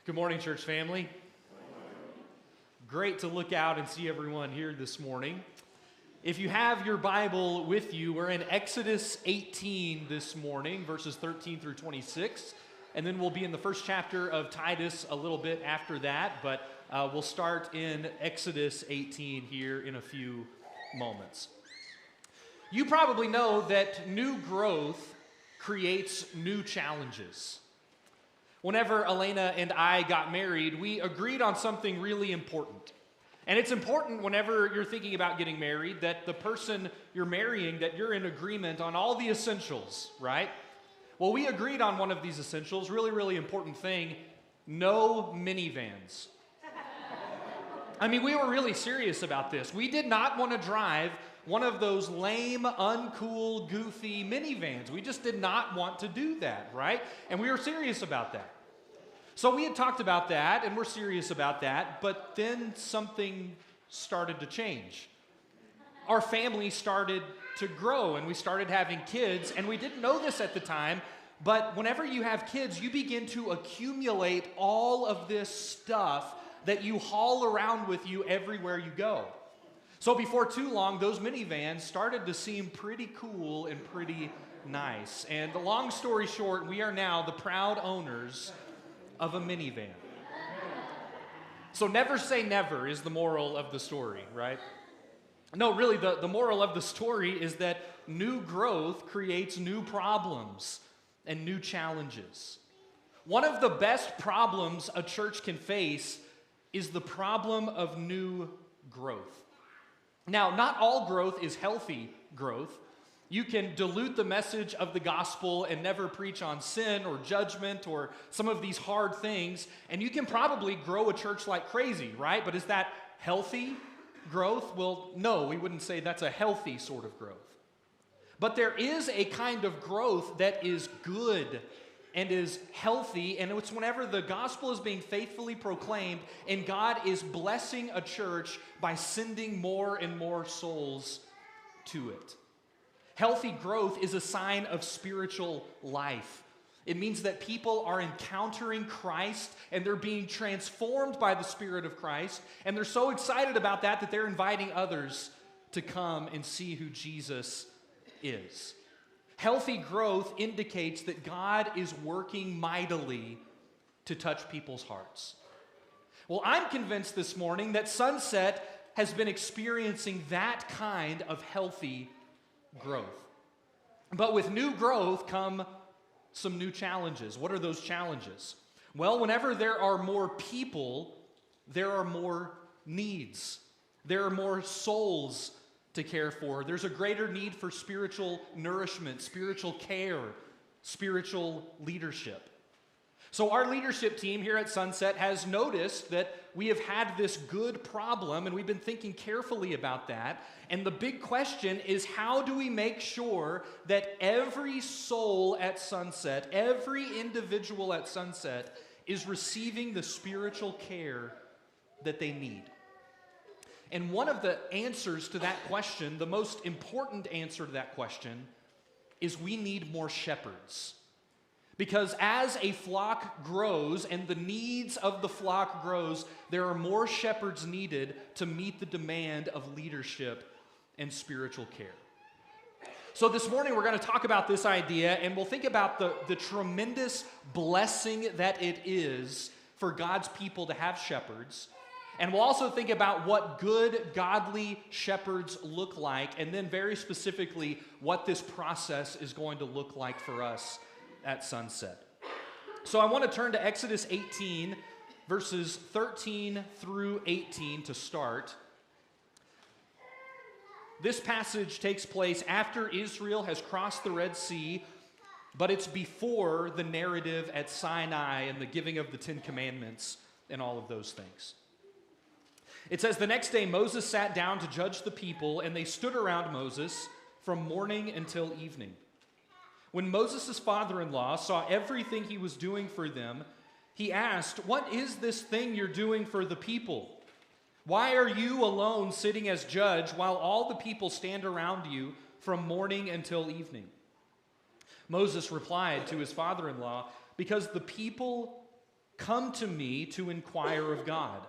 Good morning, church family. Great to look out and see everyone here this morning. If you have your Bible with you, we're in Exodus 18 this morning, verses 13 through 26, and then we'll be in the first chapter of Titus a little bit after that, but we'll start in Exodus 18 here in a few moments. You probably know that new growth creates new challenges. Whenever Elena and I got married, we agreed on something really important. And it's important whenever you're thinking about getting married that the person you're marrying, that you're in agreement on all the essentials, right? Well, we agreed on one of these essentials, really important thing, no minivans. I mean, we were really serious about this. We did not want to drive one of those lame, uncool, goofy minivans. We just did not want to do that, right? And we were serious about that. So we had talked about that, and we're serious about that, but then something started to change. Our family started to grow, and we started having kids, and we didn't know this at the time, but whenever you have kids, you begin to accumulate all of this stuff that you haul around with you everywhere you go. So before too long, those minivans started to seem pretty cool and pretty nice. And the long story short, we are now the proud owners of a minivan. So never say never is the moral of the story, right? No, really, the moral of the story is that new growth creates new problems and new challenges. One of the best problems a church can face is the problem of new growth. Now, not all growth is healthy growth. You can dilute the message of the gospel and never preach on sin or judgment or some of these hard things, and you can probably grow a church like crazy, right? But is that healthy growth? Well, no, we wouldn't say that's a healthy sort of growth. But there is a kind of growth that is good and is healthy, and it's whenever the gospel is being faithfully proclaimed and God is blessing a church by sending more and more souls to it. Healthy growth is a sign of spiritual life. It means that people are encountering Christ and they're being transformed by the Spirit of Christ, and they're so excited about that they're inviting others to come and see who Jesus is. Healthy growth indicates that God is working mightily to touch people's hearts. Well, I'm convinced this morning that Sunset has been experiencing that kind of healthy growth. But with new growth come some new challenges. What are those challenges? Well, whenever there are more people, there are more needs. There are more souls to care for. There's a greater need for spiritual nourishment, spiritual care, spiritual leadership. So our leadership team here at Sunset has noticed that we have had this good problem, and we've been thinking carefully about that. And the big question is, how do we make sure that every soul at Sunset, every individual at Sunset, is receiving the spiritual care that they need? And one of the answers to that question, the most important answer to that question, is we need more shepherds. Because as a flock grows and the needs of the flock grows, there are more shepherds needed to meet the demand of leadership and spiritual care. So this morning we're going to talk about this idea, and we'll think about the tremendous blessing that it is for God's people to have shepherds. And we'll also think about what good, godly shepherds look like, and then very specifically what this process is going to look like for us at Sunset. So I want to turn to Exodus 18, verses 13 through 18 to start. This passage takes place after Israel has crossed the Red Sea, but it's before the narrative at Sinai and the giving of the Ten Commandments and all of those things. It says, "The next day Moses sat down to judge the people, and they stood around Moses from morning until evening. When Moses' father-in-law saw everything he was doing for them, he asked, 'What is this thing you're doing for the people? Why are you alone sitting as judge while all the people stand around you from morning until evening?' Moses replied to his father-in-law, 'Because the people come to me to inquire of God.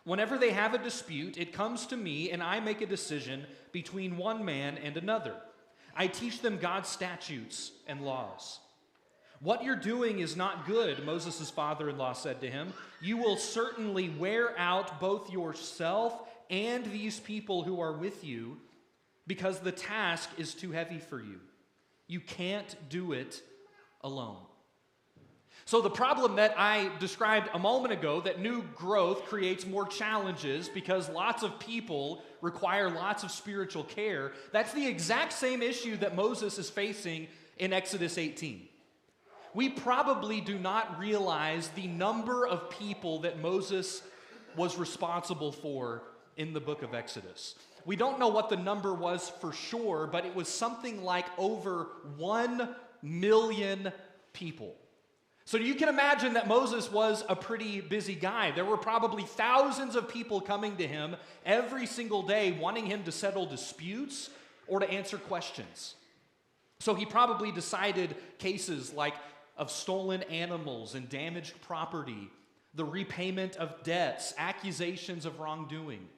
Whenever they have a dispute, it comes to me, and I make a decision between one man and another. I teach them God's statutes and laws. What you're doing is not good, Moses' father-in-law said to him. You will certainly wear out both yourself and these people who are with you, because the task is too heavy for you. You can't do it alone. So the problem that I described a moment ago, that new growth creates more challenges because lots of people require lots of spiritual care, that's the exact same issue that Moses is facing in Exodus 18. We probably do not realize the number of people that Moses was responsible for in the book of Exodus. We don't know what the number was for sure, but it was something like over 1 million people. So you can imagine that Moses was a pretty busy guy. There were probably thousands of people coming to him every single day wanting him to settle disputes or to answer questions. So he probably decided cases like of stolen animals and damaged property, the repayment of debts, accusations of wrongdoing.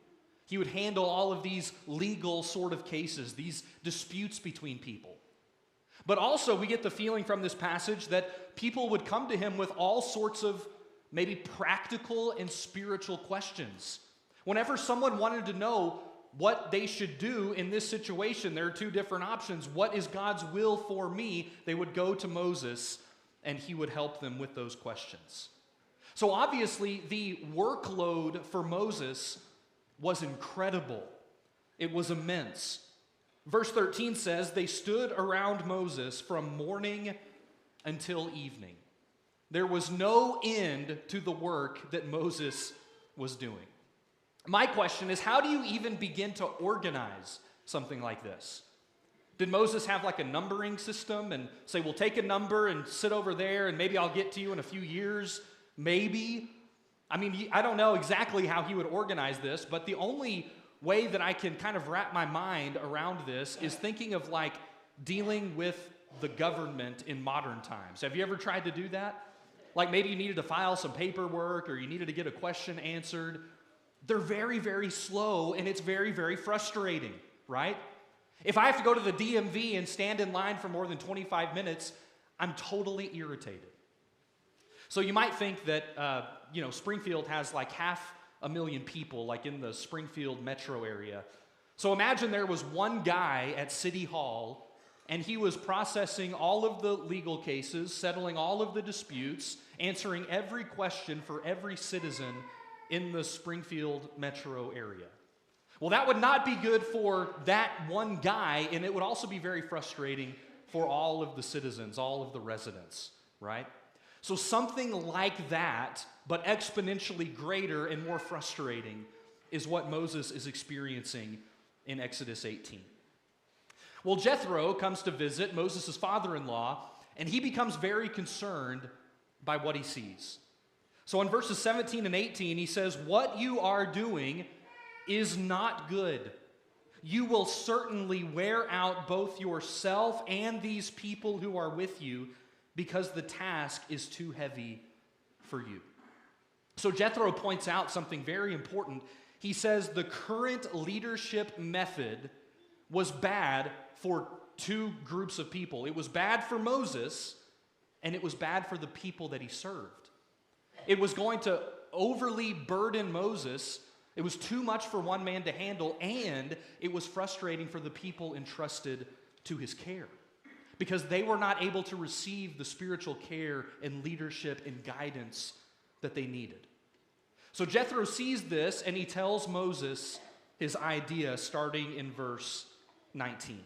He would handle all of these legal sort of cases, these disputes between people. But also, we get the feeling from this passage that people would come to him with all sorts of maybe practical and spiritual questions. Whenever someone wanted to know what they should do in this situation, there are two different options. What is God's will for me? They would go to Moses, and he would help them with those questions. So obviously, the workload for Moses was incredible. It was immense. Verse 13 says, they stood around Moses from morning until evening. There was no end to the work that Moses was doing. My question is, how do you even begin to organize something like this? Did Moses have like a numbering system and say, well, take a number and sit over there and maybe I'll get to you in a few years? Maybe. I mean, I don't know exactly how he would organize this, but the only way that I can kind of wrap my mind around this is thinking of like dealing with the government in modern times. Have you ever tried to do that? Like maybe you needed to file some paperwork or you needed to get a question answered. They're very, very slow and it's very, very frustrating, right? If I have to go to the DMV and stand in line for more than 25 minutes, I'm totally irritated. So you might think that, Springfield has like 500,000 people, like in the Springfield metro area. So imagine there was one guy at City Hall, and he was processing all of the legal cases, settling all of the disputes, answering every question for every citizen in the Springfield metro area. Well, that would not be good for that one guy, and it would also be very frustrating for all of the citizens, all of the residents, right? So something like that, but exponentially greater and more frustrating, is what Moses is experiencing in Exodus 18. Well, Jethro comes to visit, Moses' father-in-law, and he becomes very concerned by what he sees. So in verses 17 and 18, he says, what you are doing is not good. You will certainly wear out both yourself and these people who are with you, because the task is too heavy for you. So Jethro points out something very important. He says the current leadership method was bad for two groups of people. It was bad for Moses, and it was bad for the people that he served. It was going to overly burden Moses. It was too much for one man to handle, and it was frustrating for the people entrusted to his care, because they were not able to receive the spiritual care and leadership and guidance that they needed. So Jethro sees this, and he tells Moses his idea starting in verse 19.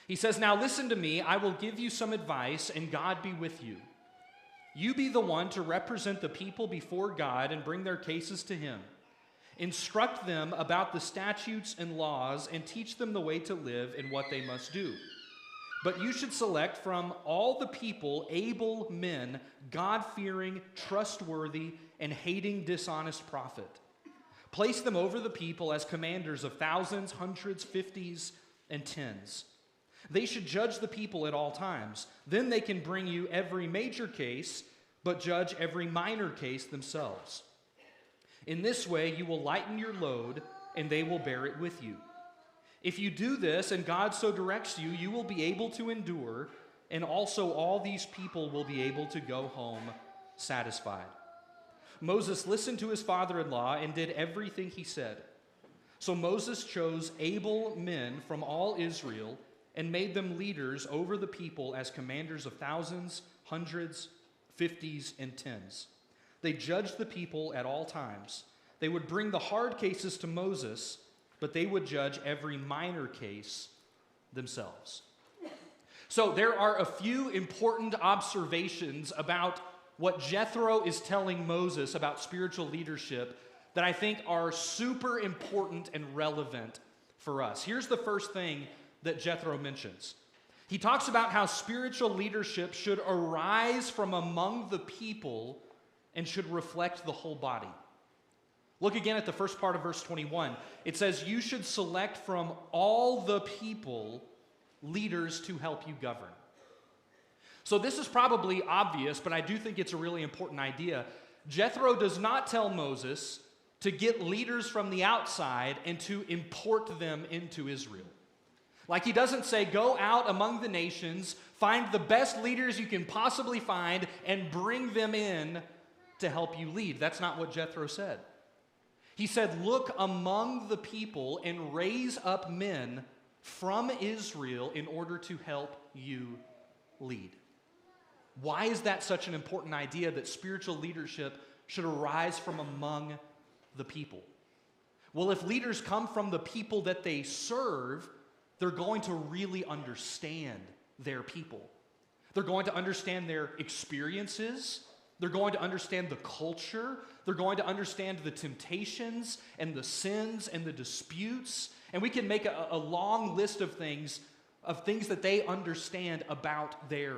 He says, now listen to me, I will give you some advice, and God be with you. You be the one to represent the people before God and bring their cases to him. Instruct them about the statutes and laws, and teach them the way to live and what they must do. But you should select from all the people able men, God-fearing, trustworthy, and hating dishonest profit. Place them over the people as commanders of thousands, hundreds, fifties, and tens. They should judge the people at all times. Then they can bring you every major case but judge every minor case themselves. In this way, you will lighten your load, and they will bear it with you. If you do this, and God so directs you, you will be able to endure, and also all these people will be able to go home satisfied. Moses listened to his father-in-law and did everything he said. So Moses chose able men from all Israel and made them leaders over the people as commanders of thousands, hundreds, fifties, and tens. They judged the people at all times. They would bring the hard cases to Moses, but they would judge every minor case themselves. So there are a few important observations about what Jethro is telling Moses about spiritual leadership that I think are super important and relevant for us. Here's the first thing that Jethro mentions. He talks about how spiritual leadership should arise from among the people and should reflect the whole body. Look again at the first part of verse 21. It says, you should select from all the people leaders to help you govern. So this is probably obvious, but I do think it's a really important idea. Jethro does not tell Moses to get leaders from the outside and to import them into Israel. Like he doesn't say, go out among the nations, find the best leaders you can possibly find, and bring them in to help you lead. That's not what Jethro said. He said, look among the people and raise up men from Israel in order to help you lead. Why is that such an important idea that spiritual leadership should arise from among the people? Well, if leaders come from the people that they serve, they're going to really understand their people. They're going to understand their experiences. They're going to understand the culture. They're going to understand the temptations and the sins and the disputes. And we can make a long list of things that they understand about their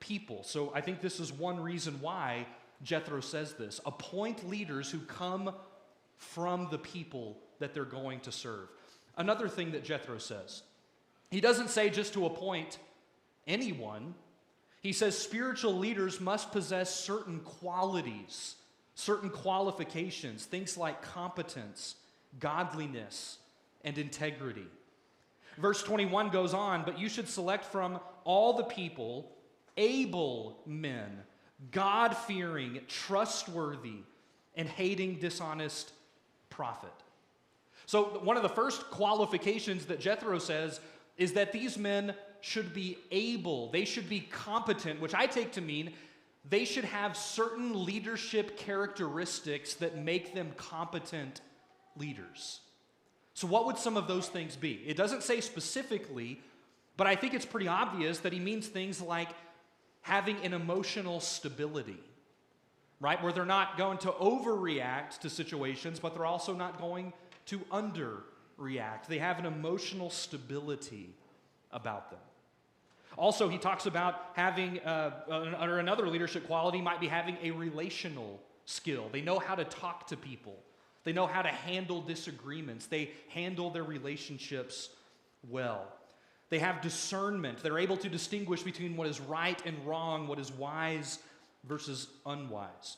people. So I think this is one reason why Jethro says this. Appoint leaders who come from the people that they're going to serve. Another thing that Jethro says, he doesn't say just to appoint anyone. He says spiritual leaders must possess certain qualities, certain qualifications, things like competence, godliness, and integrity. Verse 21 goes on, but you should select from all the people able men, God-fearing, trustworthy, and hating dishonest profit. So one of the first qualifications that Jethro says is that these men should be able, they should be competent, which I take to mean they should have certain leadership characteristics that make them competent leaders. So what would some of those things be? It doesn't say specifically, but I think it's pretty obvious that he means things like having an emotional stability, right? Where they're not going to overreact to situations, but they're also not going to underreact. They have an emotional stability about them. Also, he talks about having, or another leadership quality might be having a relational skill. They know how to talk to people. They know how to handle disagreements. They handle their relationships well. They have discernment. They're able to distinguish between what is right and wrong, what is wise versus unwise.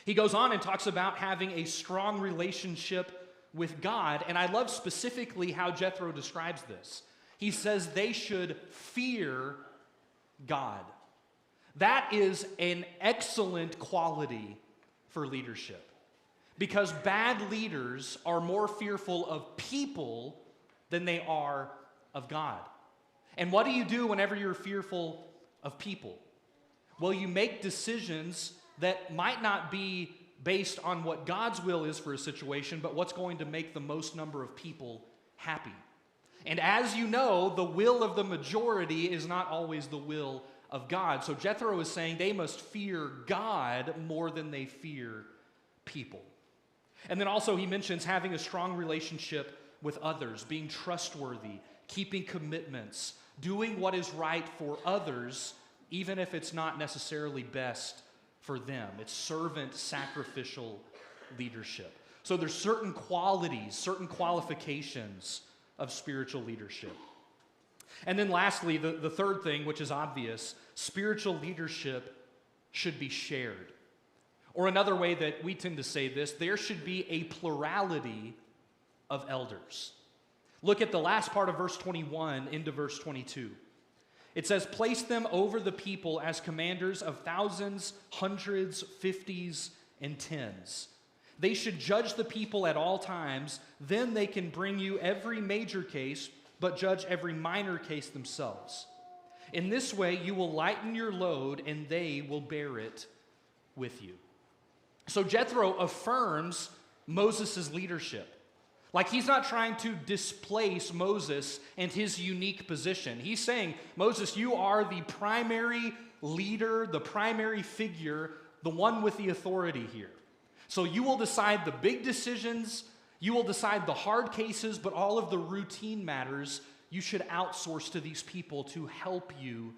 He goes on and talks about having a strong relationship with God, and I love specifically how Jethro describes this. He says they should fear God. That is an excellent quality for leadership, because bad leaders are more fearful of people than they are of God. And what do you do whenever you're fearful of people? Well, you make decisions that might not be based on what God's will is for a situation, but what's going to make the most number of people happy. And as you know, the will of the majority is not always the will of God. So Jethro is saying they must fear God more than they fear people. And then also he mentions having a strong relationship with others, being trustworthy, keeping commitments, doing what is right for others, even if it's not necessarily best for them. It's servant, sacrificial leadership. So there's certain qualities, certain qualifications of spiritual leadership. And then lastly, the third thing, which is obvious, spiritual leadership should be shared. Or another way that we tend to say this, there should be a plurality of elders. Look at the last part of verse 21 into verse 22. It says, place them over the people as commanders of thousands, hundreds, fifties, and tens. They should judge the people at all times. Then they can bring you every major case, but judge every minor case themselves. In this way, you will lighten your load, and they will bear it with you. So Jethro affirms Moses' leadership. Like, he's not trying to displace Moses and his unique position. He's saying, Moses, you are the primary leader, the primary figure, the one with the authority here. So you will decide the big decisions, you will decide the hard cases, but all of the routine matters you should outsource to these people to help you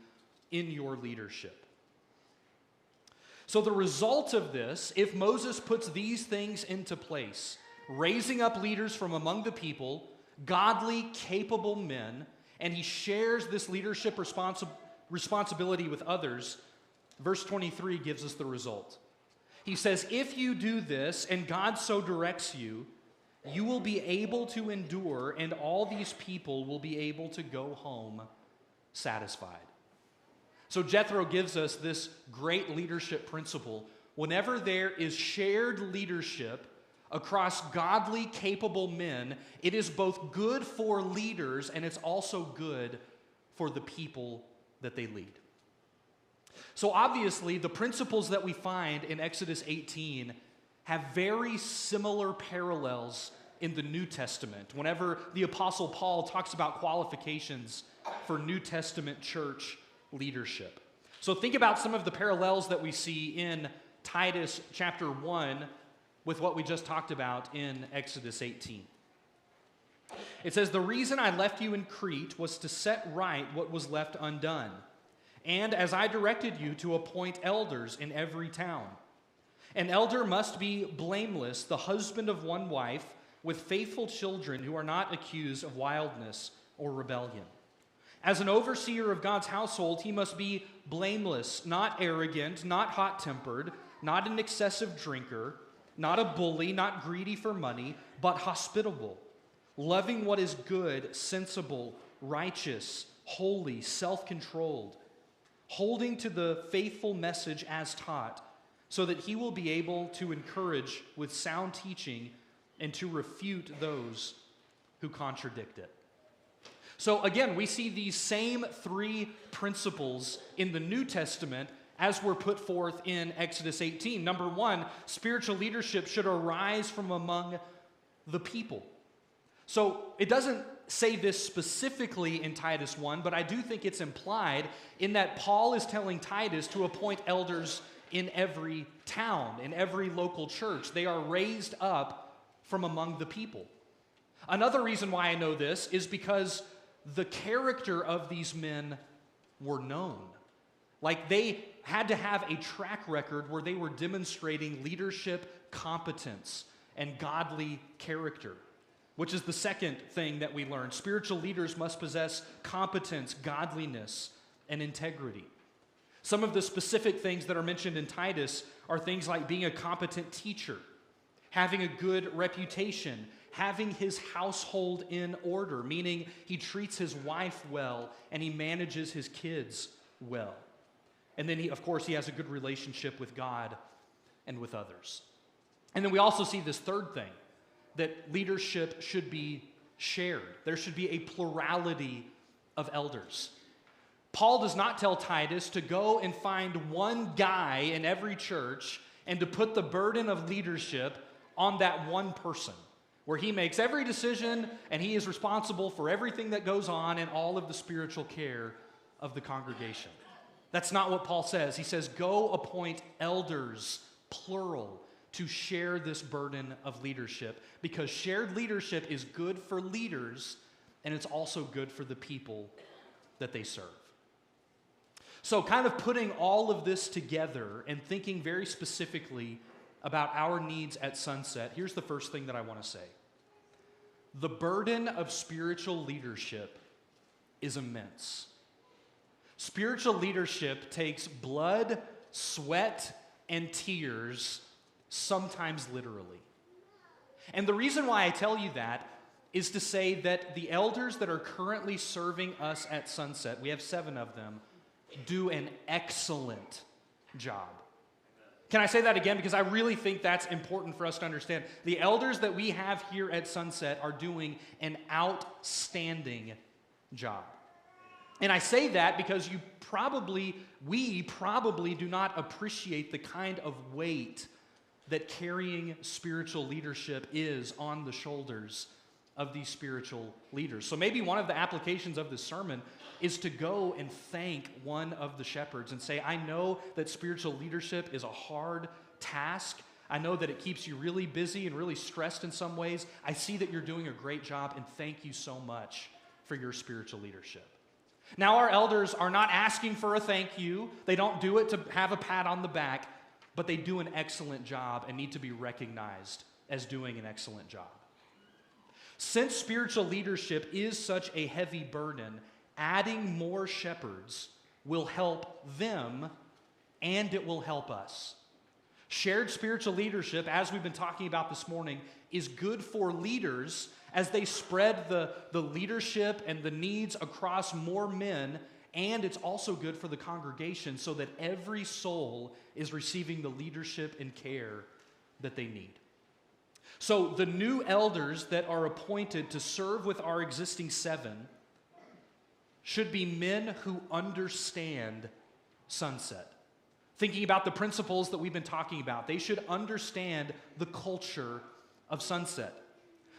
in your leadership. So the result of this, if Moses puts these things into place, raising up leaders from among the people, godly, capable men, and he shares this leadership responsibility with others, verse 23 gives us the result. He says, if you do this, and God so directs you, you will be able to endure, and all these people will be able to go home satisfied. So Jethro gives us this great leadership principle. Whenever there is shared leadership across godly, capable men, it is both good for leaders and it's also good for the people that they lead. So obviously, the principles that we find in Exodus 18 have very similar parallels in the New Testament. Whenever the Apostle Paul talks about qualifications for New Testament church leadership. So think about some of the parallels that we see in Titus chapter 1 with what we just talked about in Exodus 18. It says, the reason I left you in Crete was to set right what was left undone, and as I directed you to appoint elders in every town. An elder must be blameless, the husband of one wife, with faithful children who are not accused of wildness or rebellion. As an overseer of God's household, he must be blameless, not arrogant, not hot-tempered, not an excessive drinker, not a bully, not greedy for money, but hospitable, loving what is good, sensible, righteous, holy, self-controlled, holding to the faithful message as taught, so that he will be able to encourage with sound teaching and to refute those who contradict it. So again, we see these same three principles in the New Testament as were put forth in Exodus 18. Number one, spiritual leadership should arise from among the people. So it doesn't say this specifically in Titus 1, but I do think it's implied in that Paul is telling Titus to appoint elders in every town, in every local church. They are raised up from among the people. Another reason why I know this is because the character of these men were known. Like, they had to have a track record where they were demonstrating leadership, competence, and godly character, which is the second thing that we learned. Spiritual leaders must possess competence, godliness, and integrity. Some of the specific things that are mentioned in Titus are things like being a competent teacher, having a good reputation, having his household in order, meaning he treats his wife well and he manages his kids well. And then, of course, he has a good relationship with God and with others. And then we also see this third thing, that leadership should be shared. There should be a plurality of elders. Paul does not tell Titus to go and find one guy in every church and to put the burden of leadership on that one person, where he makes every decision and he is responsible for everything that goes on and all of the spiritual care of the congregation. That's not what Paul says. He says, go appoint elders, plural, to share this burden of leadership, because shared leadership is good for leaders and it's also good for the people that they serve. So kind of putting all of this together and thinking very specifically about our needs at Sunset, here's the first thing that I want to say. The burden of spiritual leadership is immense. Spiritual leadership takes blood, sweat and tears, sometimes literally. And the reason why I tell you that is to say that the elders that are currently serving us at Sunset, we have 7 of them, do an excellent job. Can I say that again? Because I really think that's important for us to understand. The elders that we have here at Sunset are doing an outstanding job. And I say that because we probably do not appreciate the kind of weight that carrying spiritual leadership is on the shoulders of these spiritual leaders. So maybe one of the applications of this sermon is to go and thank one of the shepherds and say, I know that spiritual leadership is a hard task. I know that it keeps you really busy and really stressed in some ways. I see that you're doing a great job, and thank you so much for your spiritual leadership. Now, our elders are not asking for a thank you. They don't do it to have a pat on the back, but they do an excellent job and need to be recognized as doing an excellent job. Since spiritual leadership is such a heavy burden, adding more shepherds will help them, and it will help us. Shared spiritual leadership, as we've been talking about this morning, is good for leaders as they spread the leadership and the needs across more men, and it's also good for the congregation so that every soul is receiving the leadership and care that they need. So the new elders that are appointed to serve with our existing 7 should be men who understand Sunset. Thinking about the principles that we've been talking about, they should understand the culture of Sunset.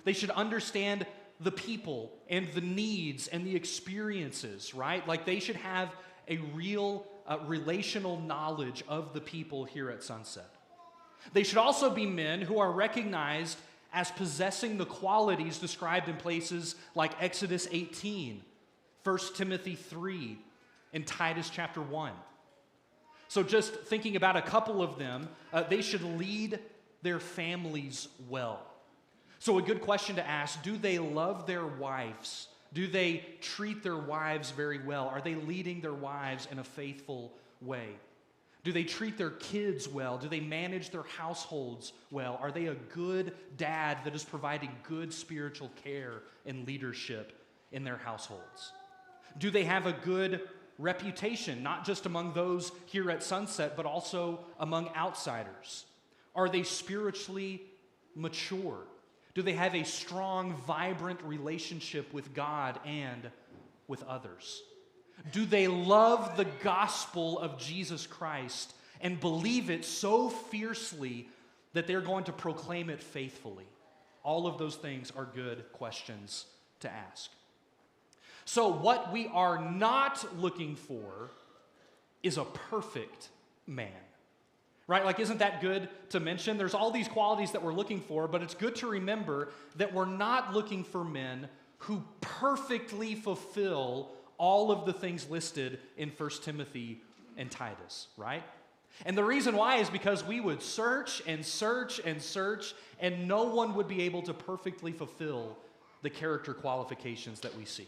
They should understand the people and the needs and the experiences, right? Like they should have a real relational knowledge of the people here at Sunset. They should also be men who are recognized as possessing the qualities described in places like Exodus 18, 1 Timothy 3, and Titus chapter 1. So just thinking about a couple of them, they should lead their families well. So a good question to ask, do they love their wives? Do they treat their wives very well? Are they leading their wives in a faithful way? Do they treat their kids well? Do they manage their households well? Are they a good dad that is providing good spiritual care and leadership in their households? Do they have a good reputation, not just among those here at Sunset, but also among outsiders? Are they spiritually mature? Do they have a strong, vibrant relationship with God and with others? Do they love the gospel of Jesus Christ and believe it so fiercely that they're going to proclaim it faithfully? All of those things are good questions to ask. So what we are not looking for is a perfect man. Right? Like, isn't that good to mention? There's all these qualities that we're looking for, but it's good to remember that we're not looking for men who perfectly fulfill all of the things listed in 1 Timothy and Titus, right? And the reason why is because we would search and search and search, and no one would be able to perfectly fulfill the character qualifications that we see.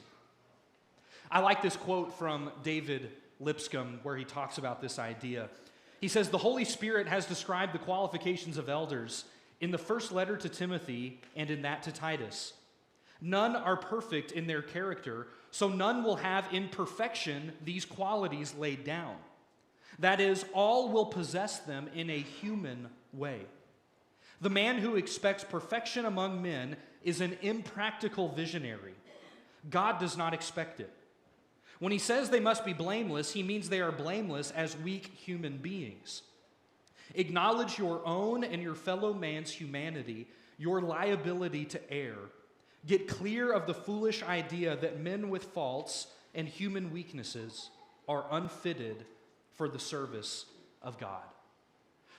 I like this quote from David Lipscomb where he talks about this idea. He says, the Holy Spirit has described the qualifications of elders in the first letter to Timothy and in that to Titus. None are perfect in their character, so none will have in perfection these qualities laid down. That is, all will possess them in a human way. The man who expects perfection among men is an impractical visionary. God does not expect it. When he says they must be blameless, he means they are blameless as weak human beings. Acknowledge your own and your fellow man's humanity, your liability to err. Get clear of the foolish idea that men with faults and human weaknesses are unfitted for the service of God.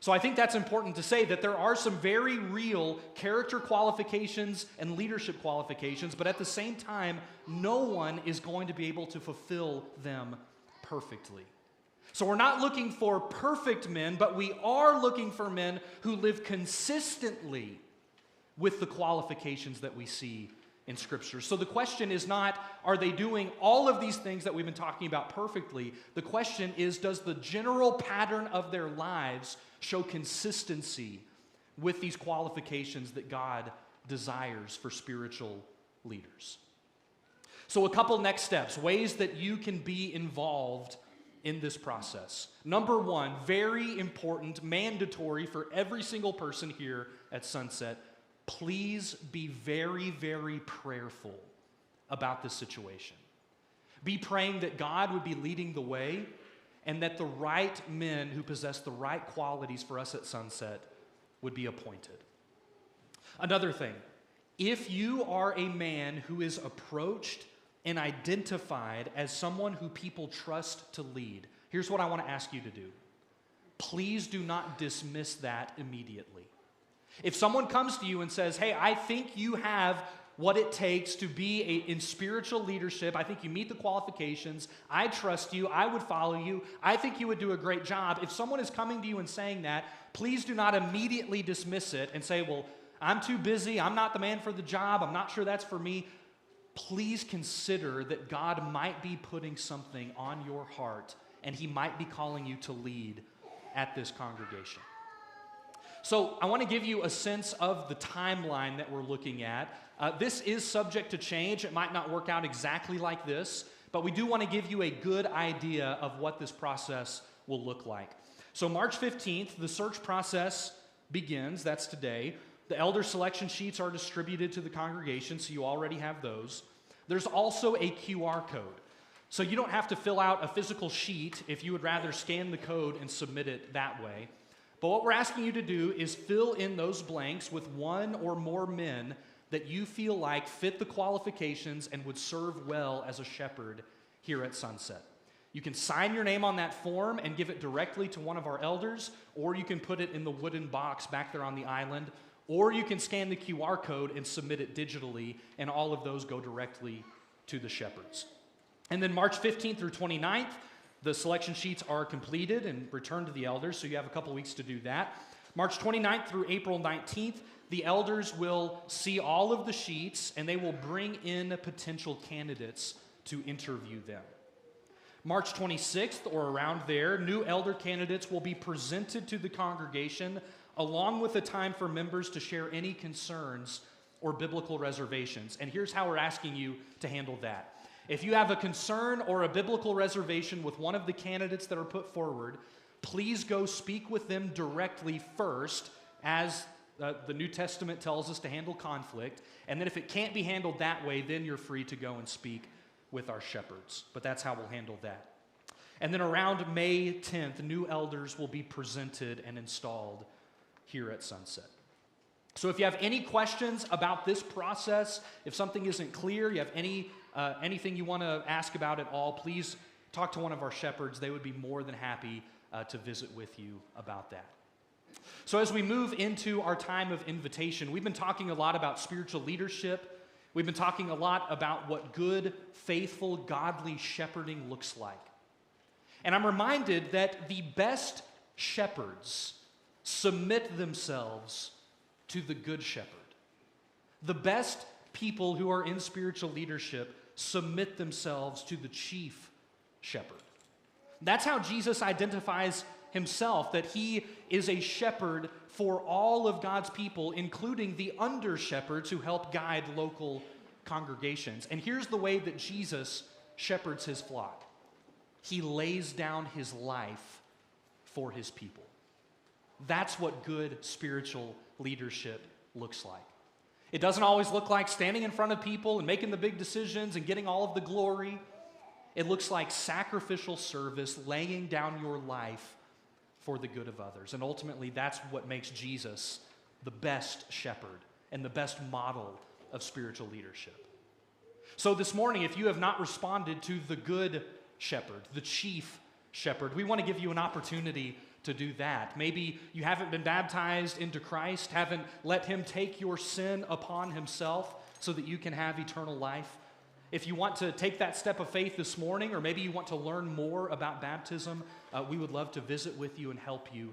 So I think that's important to say that there are some very real character qualifications and leadership qualifications, but at the same time, no one is going to be able to fulfill them perfectly. So we're not looking for perfect men, but we are looking for men who live consistently with the qualifications that we see in Scripture. So the question is not, are they doing all of these things that we've been talking about perfectly? The question is, does the general pattern of their lives show consistency with these qualifications that God desires for spiritual leaders? So a couple next steps, ways that you can be involved in this process. Number one, very important, mandatory for every single person here at Sunset, please be very, very prayerful about this situation. Be praying that God would be leading the way and that the right men who possess the right qualities for us at Sunset would be appointed. Another thing, if you are a man who is approached and identified as someone who people trust to lead, here's what I want to ask you to do. Please do not dismiss that immediately. If someone comes to you and says, hey, I think you have what it takes to be in spiritual leadership, I think you meet the qualifications, I trust you, I would follow you, I think you would do a great job. If someone is coming to you and saying that, please do not immediately dismiss it and say, well, I'm too busy, I'm not the man for the job, I'm not sure that's for me. Please consider that God might be putting something on your heart and He might be calling you to lead at this congregation. So I want to give you a sense of the timeline that we're looking at. This is subject to change. It might not work out exactly like this, but we do want to give you a good idea of what this process will look like. So March 15th, the search process begins. That's today. The elder selection sheets are distributed to the congregation, so you already have those. There's also a QR code. So you don't have to fill out a physical sheet if you would rather scan the code and submit it that way. But what we're asking you to do is fill in those blanks with one or more men that you feel like fit the qualifications and would serve well as a shepherd here at Sunset. You can sign your name on that form and give it directly to one of our elders, or you can put it in the wooden box back there on the island, or you can scan the QR code and submit it digitally, and all of those go directly to the shepherds. And then March 15th through 29th, the selection sheets are completed and returned to the elders, so you have a couple weeks to do that. March 29th through April 19th, the elders will see all of the sheets and they will bring in potential candidates to interview them. March 26th, or around there, new elder candidates will be presented to the congregation along with a time for members to share any concerns or biblical reservations. And here's how we're asking you to handle that. If you have a concern or a biblical reservation with one of the candidates that are put forward, please go speak with them directly first, as the New Testament tells us to handle conflict. And then if it can't be handled that way, then you're free to go and speak with our shepherds. But that's how we'll handle that. And then around May 10th, new elders will be presented and installed here at Sunset. So if you have any questions about this process, if something isn't clear, you have anything you want to ask about at all, please talk to one of our shepherds. They would be more than happy to visit with you about that. So as we move into our time of invitation, we've been talking a lot about spiritual leadership. We've been talking a lot about what good, faithful, godly shepherding looks like. And I'm reminded that the best shepherds submit themselves to the good shepherd. The best people who are in spiritual leadership submit themselves to the chief shepherd. That's how Jesus identifies himself, that he is a shepherd for all of God's people, including the under-shepherds who help guide local congregations. And here's the way that Jesus shepherds his flock. He lays down his life for his people. That's what good spiritual leadership looks like. It doesn't always look like standing in front of people and making the big decisions and getting all of the glory. It looks like sacrificial service, laying down your life for the good of others. And ultimately, that's what makes Jesus the best shepherd and the best model of spiritual leadership. So this morning, if you have not responded to the good shepherd, the chief shepherd, we want to give you an opportunity to do that. Maybe you haven't been baptized into Christ, haven't let him take your sin upon himself so that you can have eternal life. If you want to take that step of faith this morning, or maybe you want to learn more about baptism, we would love to visit with you and help you